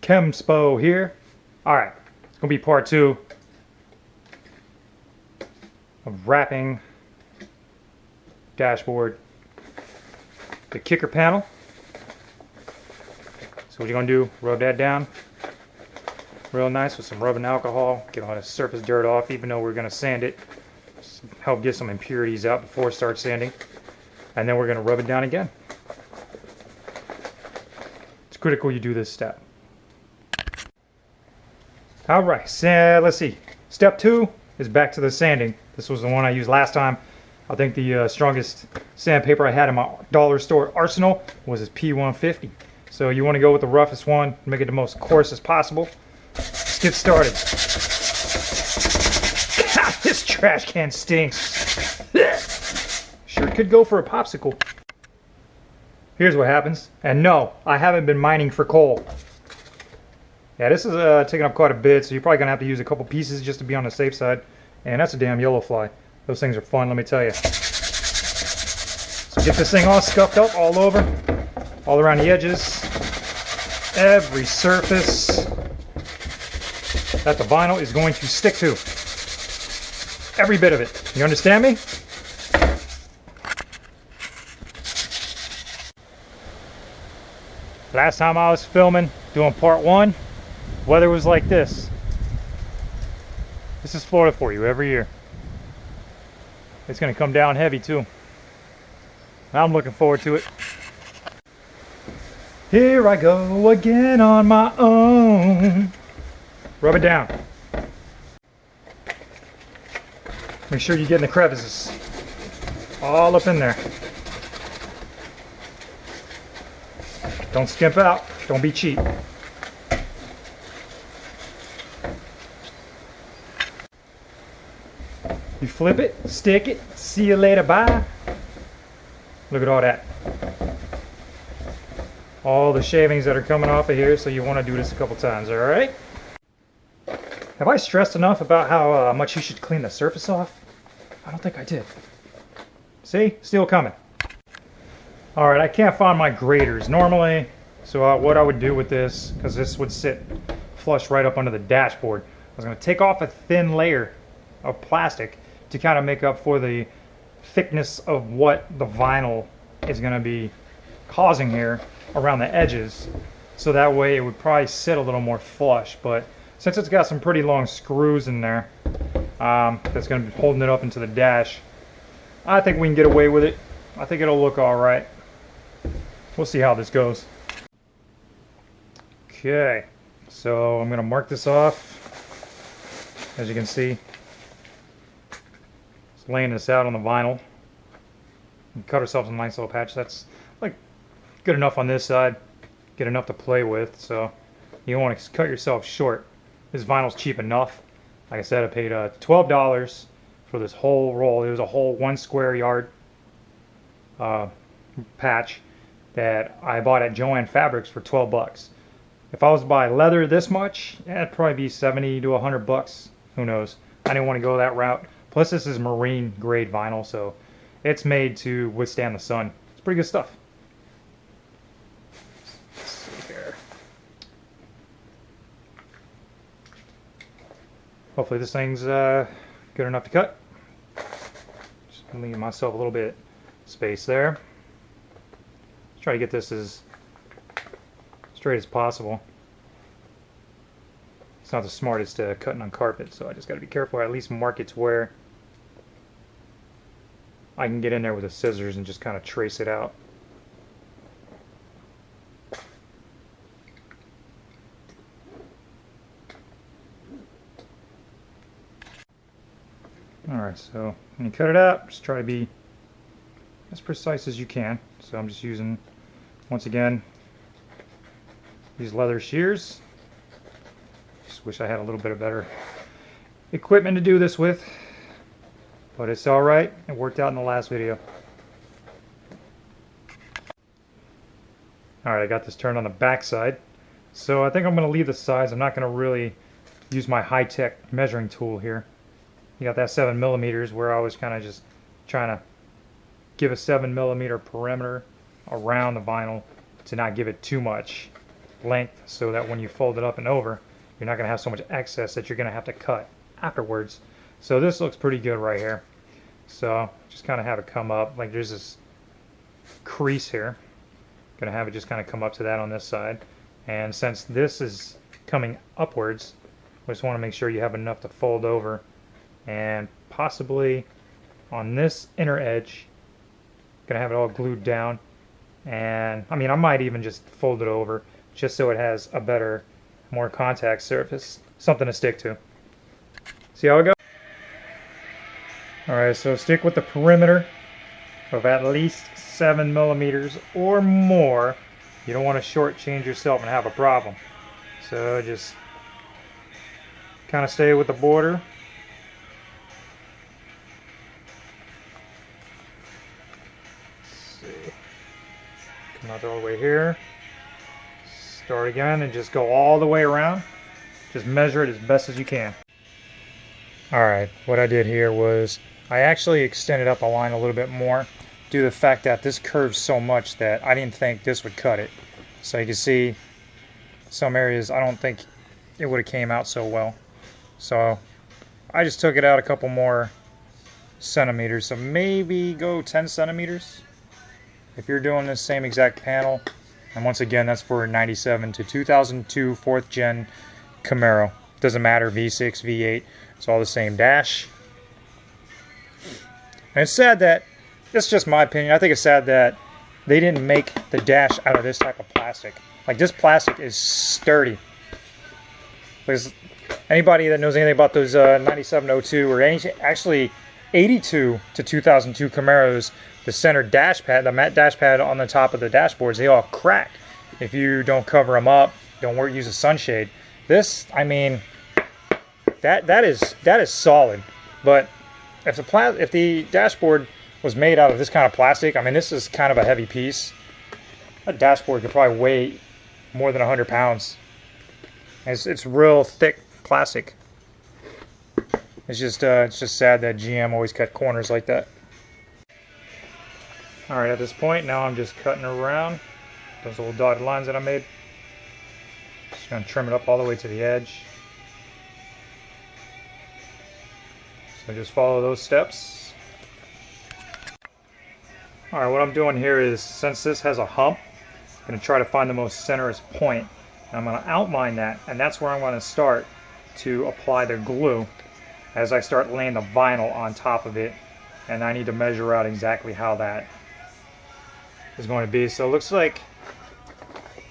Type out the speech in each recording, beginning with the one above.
Chemspo here. Alright, it's going to be part 2 of wrapping dashboard, the kicker panel. So what you're going to do, rub that down real nice with some rubbing alcohol, get all the surface dirt off, even though we're going to sand it. Just help get some impurities out before it starts sanding. And then we're going to rub it down again. It's critical you do this step. Alright, so let's see. Step 2 is back to the sanding. This was the one I used last time. I think the strongest sandpaper I had in my dollar store arsenal was this P150. So you want to go with the roughest one, make it the most coarse as possible. Let's get started. God, this trash can stinks. Sure could go for a popsicle. Here's what happens. And no, I haven't been mining for coal. Yeah, this is taking up quite a bit, so you're probably going to have to use a couple pieces just to be on the safe side. And that's a damn yellow fly. Those things are fun, let me tell you. So get this thing all scuffed up all over, all around the edges, every surface that the vinyl is going to stick to. Every bit of it. You understand me? Last time I was filming, doing part 1, weather was like this. This is Florida for you every year. It's going to come down heavy too. I'm looking forward to it. Here I go again on my own. Rub it down. Make sure you get in the crevices. All up in there. Don't skimp out. Don't be cheap. You flip it, stick it, see you later, bye. Look at all that. All the shavings that are coming off of here, so you want to do this a couple times, alright? Have I stressed enough about how much you should clean the surface off? I don't think I did. See? Still coming. Alright, I can't find my graters normally, so what I would do with this, because this would sit flush right up under the dashboard, I was going to take off a thin layer of plastic to kind of make up for the thickness of what the vinyl is going to be causing here around the edges, so that way it would probably sit a little more flush. But since it's got some pretty long screws in there that's going to be holding it up into the dash, I think we can get away with it. I think it'll look alright. We'll see how this goes. Okay, so I'm going to mark this off. As you can see, just laying this out on the vinyl. And cut ourselves a nice little patch. That's like good enough on this side, get enough to play with, so you don't want to cut yourself short. This vinyl's cheap enough. Like I said, I paid $12 for this whole roll. It was a whole 1 square yard patch that I bought at Joann Fabrics for 12 bucks. If I was to buy leather this much, it'd probably be 70 to 100 bucks. Who knows? I didn't want to go that route. Plus this is marine grade vinyl, so it's made to withstand the sun. It's pretty good stuff. Let's see here. Hopefully this thing's good enough to cut. Just leave myself a little bit of space there. Let's try to get this as straight as possible. It's not the smartest cutting on carpet, so I just got to be careful. Or at least mark it to where I can get in there with the scissors and just kind of trace it out. Alright, so when you cut it out, just try to be as precise as you can. So I'm just using, once again, these leather shears. Just wish I had a little bit of better equipment to do this with, but it's alright. It worked out in the last video. Alright, I got this turned on the back side. So I think I'm going to leave the sides. I'm not going to really use my high-tech measuring tool here. You got that 7mm where I was kind of just trying to give a 7mm perimeter around the vinyl to not give it too much length so that when you fold it up and over, you're not going to have so much excess that you're going to have to cut afterwards. So this looks pretty good right here. So just kind of have it come up, like there's this crease here. Going to have it just kind of come up to that on this side. And since this is coming upwards, we just want to make sure you have enough to fold over, and possibly on this inner edge, going to have it all glued down. And I mean, I might even just fold it over just so it has a better, more contact surface, something to stick to. See how it goes? Alright, so stick with the perimeter of at least 7 millimeters or more. You don't want to shortchange yourself and have a problem. So just kind of stay with the border. Let's see. Come out all the way here. Start again and just go all the way around. Just measure it as best as you can. Alright, what I did here was I actually extended up the line a little bit more due to the fact that this curves so much that I didn't think this would cut it. So you can see some areas I don't think it would have came out so well. So I just took it out a couple more centimeters, so maybe go 10 centimeters if you're doing the same exact panel. And once again, that's for 97 to 2002 4th gen Camaro. Doesn't matter, V6, V8, it's all the same dash. And it's sad that, it's just my opinion, I think it's sad that they didn't make the dash out of this type of plastic. Like, this plastic is sturdy. Because anybody that knows anything about those 9702 or actually 82 to 2002 Camaros, the center dash pad, the matte dash pad on the top of the dashboards, they all crack if you don't cover them up, don't use a sunshade. This, I mean, that is solid. But if the dashboard was made out of this kind of plastic, I mean, this is kind of a heavy piece. That dashboard could probably weigh more than 100 pounds. It's real thick plastic. It's just sad that GM always cut corners like that. Alright, at this point, now I'm just cutting around those little dotted lines that I made. Just going to trim it up all the way to the edge. So just follow those steps. Alright, what I'm doing here is, since this has a hump, I'm going to try to find the most centerest point. And I'm going to outline that, and that's where I'm going to start to apply the glue as I start laying the vinyl on top of it. And I need to measure out exactly how that is going to be. So it looks like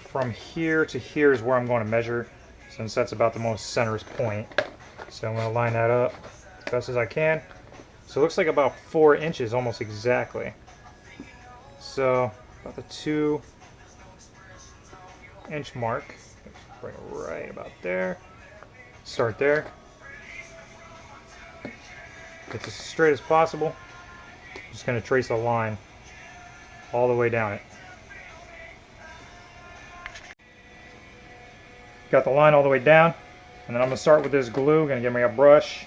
from here to here is where I'm going to measure, since that's about the most centerest point. So I'm going to line that up as best as I can. So it looks like about 4 inches almost exactly. So about the 2-inch mark. Bring it right about there. Start there. It's as straight as possible. Just going to trace a line all the way down it. Got the line all the way down, and then I'm going to start with this glue. Going to get me a brush,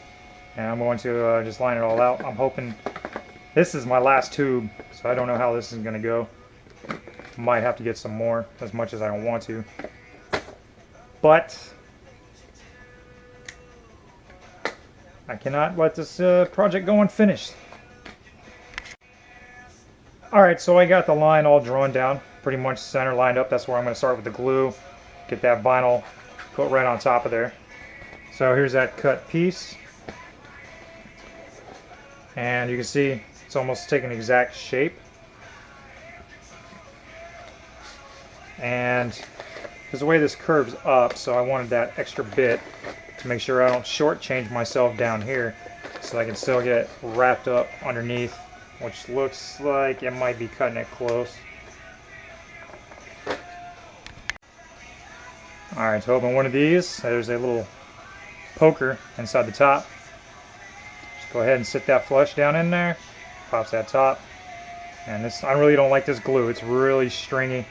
and I'm going to just line it all out. I'm hoping this is my last tube, so I don't know how this is going to go. Might have to get some more, as much as I don't want to. But I cannot let this project go unfinished. Alright, so I got the line all drawn down, pretty much center lined up. That's where I'm going to start with the glue. Get that vinyl put right on top of there. So here's that cut piece. And you can see it's almost taking exact shape. And because the way this curves up, so I wanted that extra bit to make sure I don't shortchange myself down here, so I can still get wrapped up underneath, which looks like it might be cutting it close. Alright, so open one of these. There's a little poker inside the top. Just go ahead and sit that flush down in there. Pops that top. And this, I really don't like this glue. It's really stringy.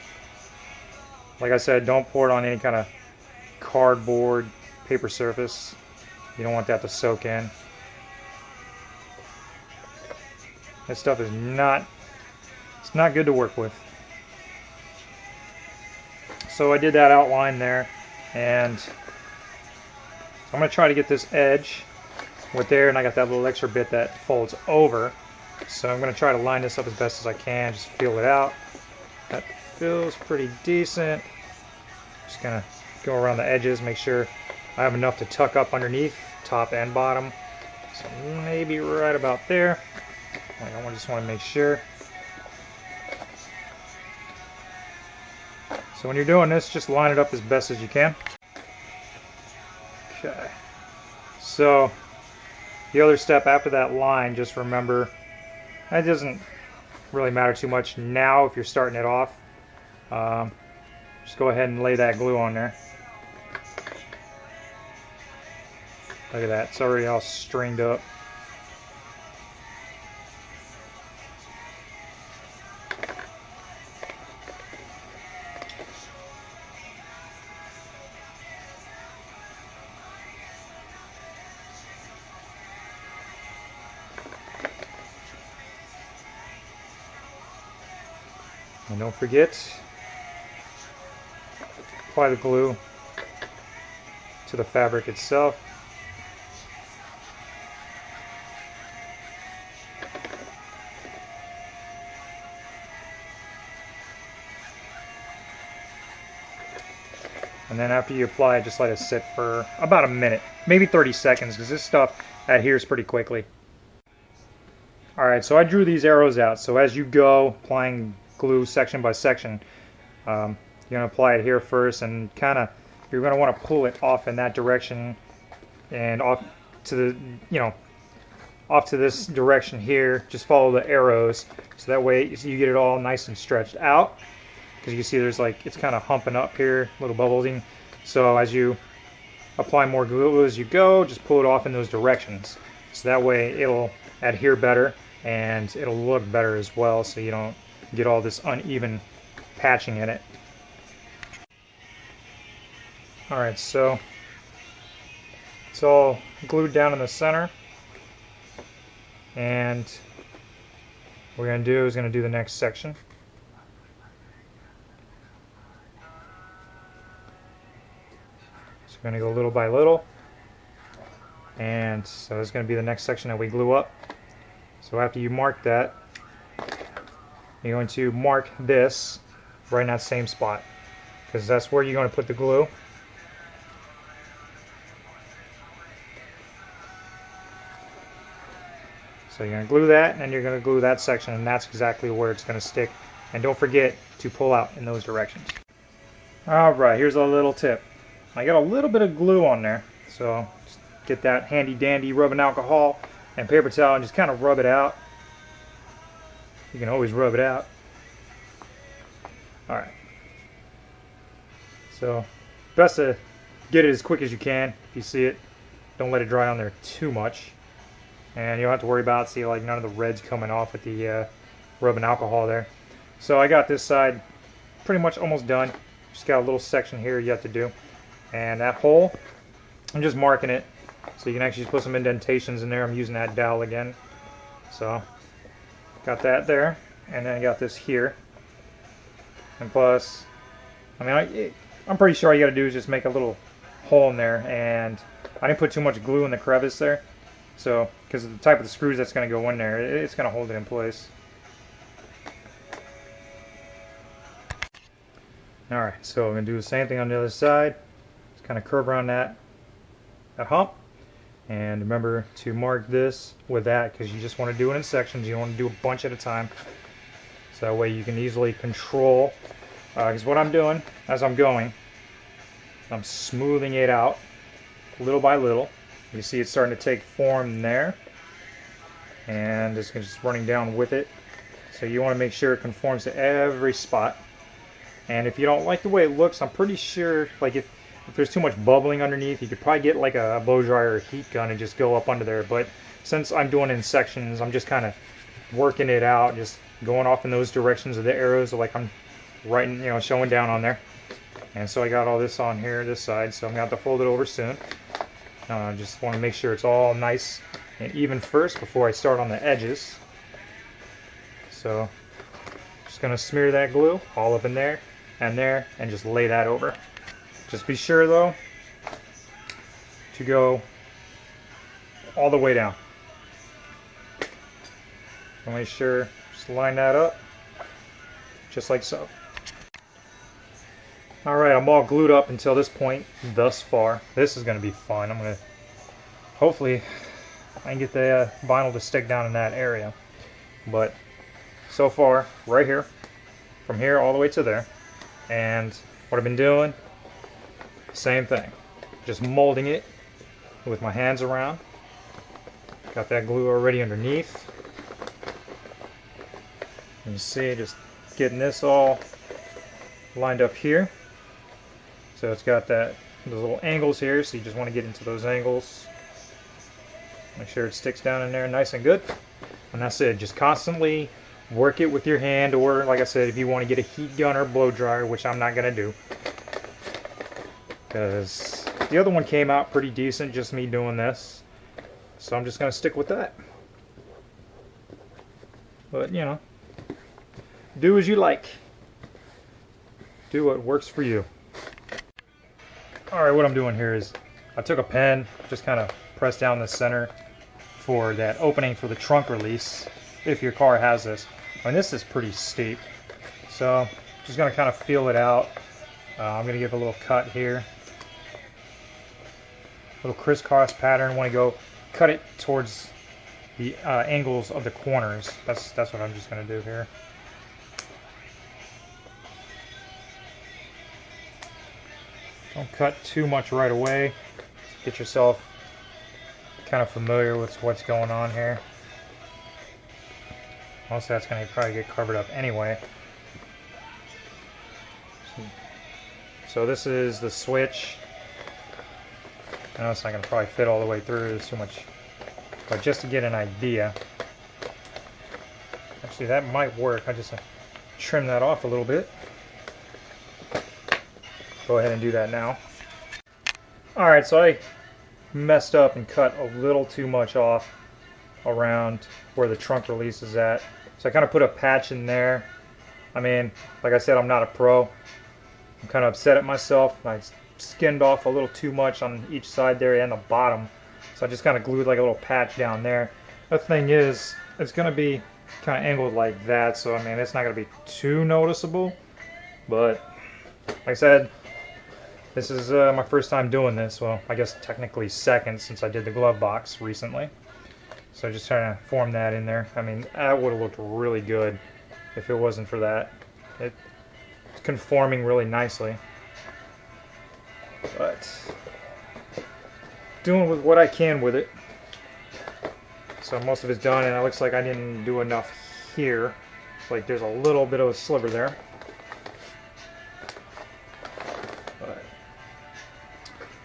Like I said, don't pour it on any kind of cardboard, paper surface. You don't want that to soak in. This stuff is not, it's not good to work with. So I did that outline there, and I'm going to try to get this edge with there, and I got that little extra bit that folds over. So I'm going to try to line this up as best as I can, just feel it out. That feels pretty decent. Just going to go around the edges, make sure I have enough to tuck up underneath, top and bottom. So maybe right about there. I just want to make sure. So when you're doing this, just line it up as best as you can. Okay. So the other step after that line, just remember, that doesn't really matter too much now if you're starting it off. Just go ahead and lay that glue on there. Look at that, it's already all stringed up. And don't forget, apply the glue to the fabric itself. And then after you apply it, just let it sit for about a minute, maybe 30 seconds, because this stuff adheres pretty quickly. Alright, so I drew these arrows out, so as you go applying glue section by section, you're going to apply it here first, and you're going to want to pull it off in that direction and off to the, off to this direction here. Just follow the arrows, so that way you get it all nice and stretched out. Because you can see there's it's kind of humping up here, little bubbling. So as you apply more glue as you go, just pull it off in those directions. So that way it'll adhere better and it'll look better as well, so you don't get all this uneven patching in it. Alright, so it's all glued down in the center, and what we're going to do is do the next section. So we're going to go little by little, and so it's going to be the next section that we glue up. So after you mark that, you're going to mark this right in that same spot, because that's where you're going to put the glue. So you're going to glue that, and you're going to glue that section, and that's exactly where it's going to stick. And don't forget to pull out in those directions. Alright, here's a little tip. I got a little bit of glue on there, so just get that handy dandy rubbing alcohol and paper towel and just kind of rub it out. You can always rub it out. Alright. So, best to get it as quick as you can. If you see it, don't let it dry on there too much. And you don't have to worry about, see, none of the red's coming off with the rubbing alcohol there. So I got this side pretty much almost done. Just got a little section here yet to do. And that hole, I'm just marking it. So you can actually put some indentations in there. I'm using that dowel again. So, got that there, and then I got this here. And plus, I'm pretty sure all you got to do is just make a little hole in there, and I didn't put too much glue in the crevice there, so because of the type of the screws that's going to go in there, it's going to hold it in place. Alright, so I'm going to do the same thing on the other side. Just kind of curve around that hump. And remember to mark this with that, because you just want to do it in sections. You don't want to do a bunch at a time. So that way you can easily control. Because what I'm doing as I'm going, I'm smoothing it out little by little. You see it's starting to take form there. And it's just running down with it. So you want to make sure it conforms to every spot. And if you don't like the way it looks, I'm pretty sure, if there's too much bubbling underneath, you could probably get a blow dryer or heat gun and just go up under there. But since I'm doing it in sections, I'm just kind of working it out, just going off in those directions of the arrows, like I'm writing, showing down on there. And so I got all this on here, this side, so I'm going to have to fold it over soon. Just want to make sure it's all nice and even first before I start on the edges. So, just going to smear that glue all up in there. and there, and just lay that over. Just be sure though to go all the way down. And make sure, just line that up, just like so. Alright, I'm all glued up until this point thus far. This is going to be fun. I'm going to, hopefully, I can get the vinyl to stick down in that area. But so far, right here, from here all the way to there. And what I've been doing, same thing. Just molding it with my hands around. Got that glue already underneath. And you see, just getting this all lined up here. So it's got those little angles here, so you just want to get into those angles. Make sure it sticks down in there nice and good. And that's it. Just constantly work it with your hand, or like I said, if you want to get a heat gun or blow dryer, which I'm not going to do. Because the other one came out pretty decent, just me doing this. So I'm just going to stick with that. But, you know, do as you like. Do what works for you. Alright, what I'm doing here is I took a pen, just kind of pressed down the center for that opening for the trunk release, if your car has this. I mean, this is pretty steep, so just going to kind of feel it out. I'm going to give a little cut here. Little crisscross pattern. Want to go cut it towards the angles of the corners. That's what I'm just going to do here. Don't cut too much right away. Get yourself kind of familiar with what's going on here. Most of that's going to probably get covered up anyway. So this is the switch. I know it's not going to probably fit all the way through. There's too much. But just to get an idea. Actually, that might work. I just trim that off a little bit. Go ahead and do that now. Alright, so I messed up and cut a little too much off around where the trunk release is at. So I kind of put a patch in there. I mean, like I said, I'm not a pro. I'm kind of upset at myself. I skinned off a little too much on each side there and the bottom. So I just kind of glued like a little patch down there. The thing is, it's going to be kind of angled like that. So I mean, it's not going to be too noticeable. But like I said, this is my first time doing this. Well, I guess technically second, since I did the glove box recently. So just trying to form that in there. I mean, that would have looked really good if it wasn't for that. It's conforming really nicely. But doing with what I can with it. So most of it's done, and it looks like I didn't do enough here. Like there's a little bit of a sliver there.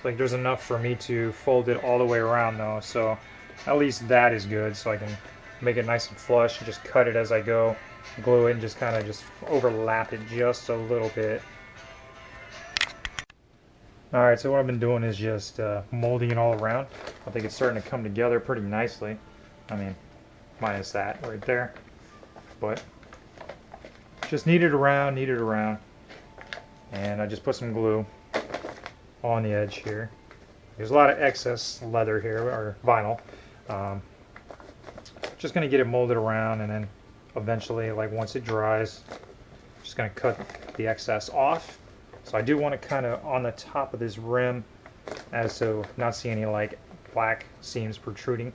Like there's enough for me to fold it all the way around though, so at least that is good, so I can make it nice and flush and just cut it as I go, glue it, and just kind of just overlap it just a little bit. Alright, so what I've been doing is just molding it all around. I think it's starting to come together pretty nicely. I mean, minus that right there. But just knead it around, and I just put some glue on the edge here. There's a lot of excess leather here, or vinyl. Just going to get it molded around, and then eventually, like once it dries, just going to cut the excess off. So I do want to kind of on the top of this rim, as to not see any like black seams protruding.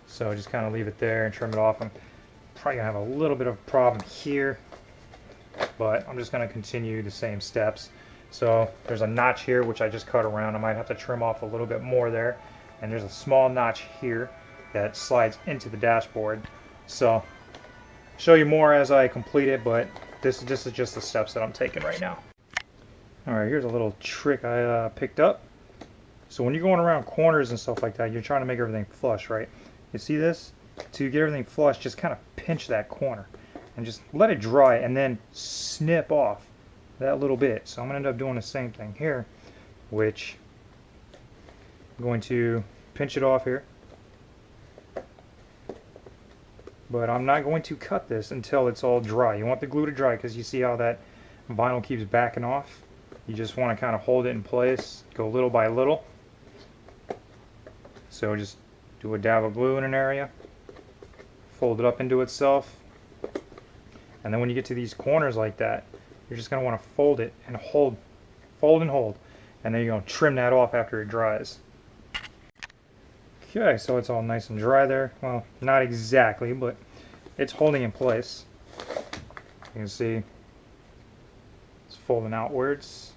So just kind of leave it there and trim it off. I'm probably going to have a little bit of a problem here, but I'm just going to continue the same steps. So there's a notch here which I just cut around. I might have to trim off a little bit more there. And there's a small notch here that slides into the dashboard. So I'll show you more as I complete it, but this is just the steps that I'm taking right now. Alright, here's a little trick I picked up. So when you're going around corners and stuff like that, you're trying to make everything flush, right? You see this? To get everything flush, just kind of pinch that corner and just let it dry and then snip off that little bit. So I'm going to end up doing the same thing here, which I'm going to pinch it off here, but I'm not going to cut this until it's all dry. You want the glue to dry, because you see how that vinyl keeps backing off. You just want to kind of hold it in place, go little by little. So just do a dab of glue in an area, fold it up into itself, and then when you get to these corners like that, you're just going to want to fold it and hold, fold and hold, and then you're going to trim that off after it dries. Okay, so it's all nice and dry there. Well, not exactly, but it's holding in place. You can see it's folding outwards.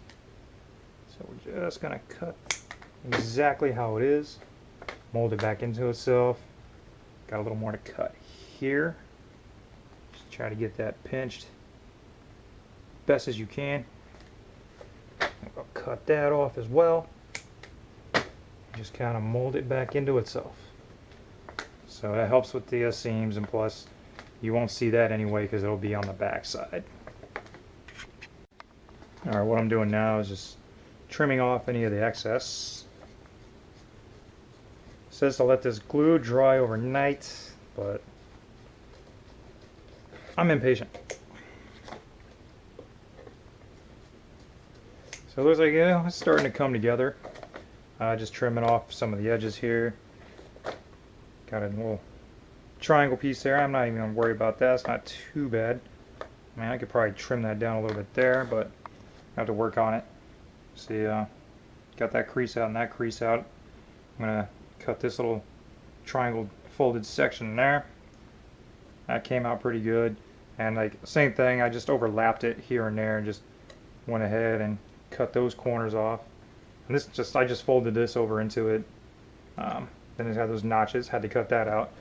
So we're just going to cut exactly how it is, mold it back into itself. Got a little more to cut here. Just try to get that pinched best as you can. I'll cut that off as well. Just kind of mold it back into itself. So that helps with the seams, and plus you won't see that anyway because it'll be on the back side. Alright, what I'm doing now is just trimming off any of the excess. It says to let this glue dry overnight, but I'm impatient. So it looks like, yeah, it's starting to come together. Just trimming off some of the edges here. Got a little triangle piece there. I'm not even going to worry about that. It's not too bad. I mean, I could probably trim that down a little bit there, but I have to work on it. See, got that crease out and that crease out. I'm going to cut this little triangle folded section there. That came out pretty good. And like same thing, I just overlapped it here and there and just went ahead and cut those corners off. And this just, I just folded this over into it. Then it had those notches, had to cut that out.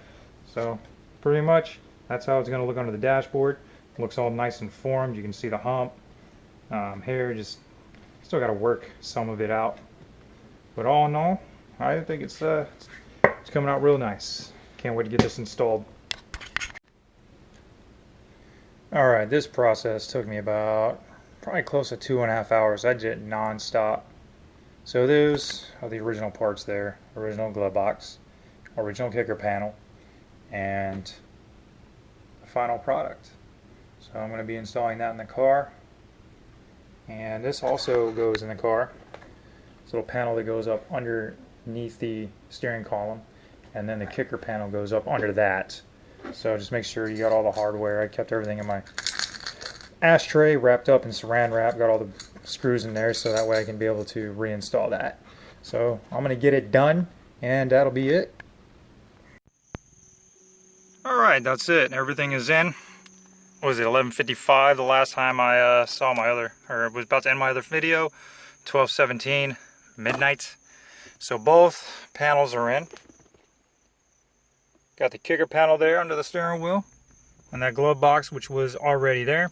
So pretty much that's how it's going to look under the dashboard. It looks all nice and formed. You can see the hump. Here, just still got to work some of it out. But all in all, I think it's coming out real nice. Can't wait to get this installed. Alright, this process took me about probably close to 2.5 hours. I did it non-stop. So those are the original parts there. Original glove box, original kicker panel, and the final product. So I'm going to be installing that in the car. And this also goes in the car. This little panel that goes up underneath the steering column, and then the kicker panel goes up under that. So just make sure you got all the hardware. I kept everything in my ashtray wrapped up in saran wrap, got all the screws in there so that way I can be able to reinstall that. So I'm going to get it done, and that'll be it. Alright, that's it. Everything is in. What was it, 11:55 the last time I saw my other, or was about to end my other video. 12:17 midnight. So both panels are in. Got the kicker panel there under the steering wheel, and that glove box which was already there.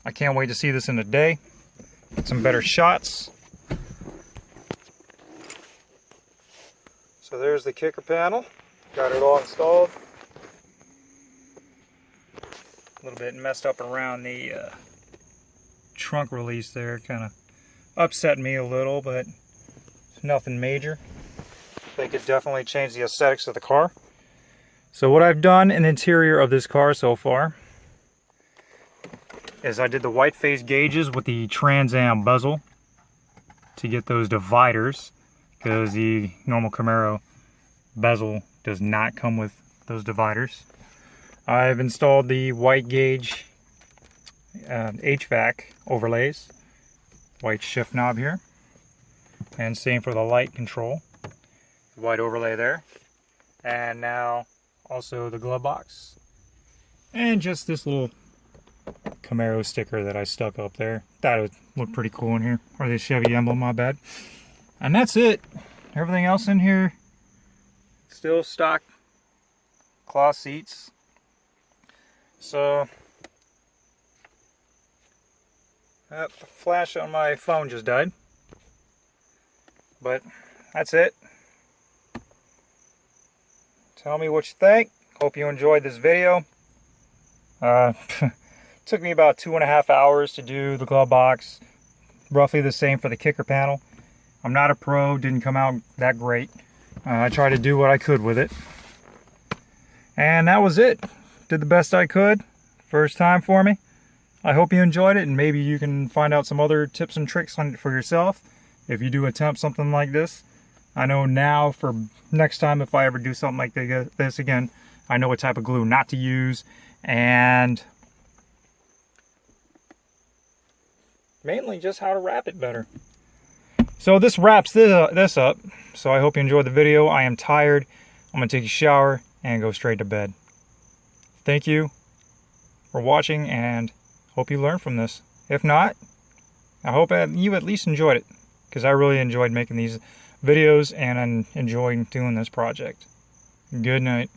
I can't wait to see this in a day. Get some better shots. So there's the kicker panel. Got it all installed. A little bit messed up around the trunk release there. Kind of upset me a little, but nothing major. They could definitely change the aesthetics of the car. So what I've done in the interior of this car so far is I did the white face gauges with the Trans Am bezel to get those dividers, because the normal Camaro bezel does not come with those dividers. I've installed the white gauge HVAC overlays, white shift knob here, and same for the light control, white overlay there, and now also the glove box, and just this little Camaro sticker that I stuck up there. Thought it would look pretty cool in here, or the Chevy emblem, my bad. And that's it. Everything else in here, still stock cloth seats. So, the flash on my phone just died. But that's it. Tell me what you think. Hope you enjoyed this video. Took me about 2.5 hours to do the glove box. Roughly the same for the kicker panel. I'm not a pro, didn't come out that great. I tried to do what I could with it. And that was it. Did the best I could. First time for me. I hope you enjoyed it, and maybe you can find out some other tips and tricks on it for yourself if you do attempt something like this. I know now for next time if I ever do something like this again, I know what type of glue not to use, and mainly just how to wrap it better. So this wraps this up. So I hope you enjoyed the video. I am tired. I'm going to take a shower and go straight to bed. Thank you for watching, and hope you learned from this. If not, I hope you at least enjoyed it, because I really enjoyed making these videos and I'm enjoying doing this project. Good night.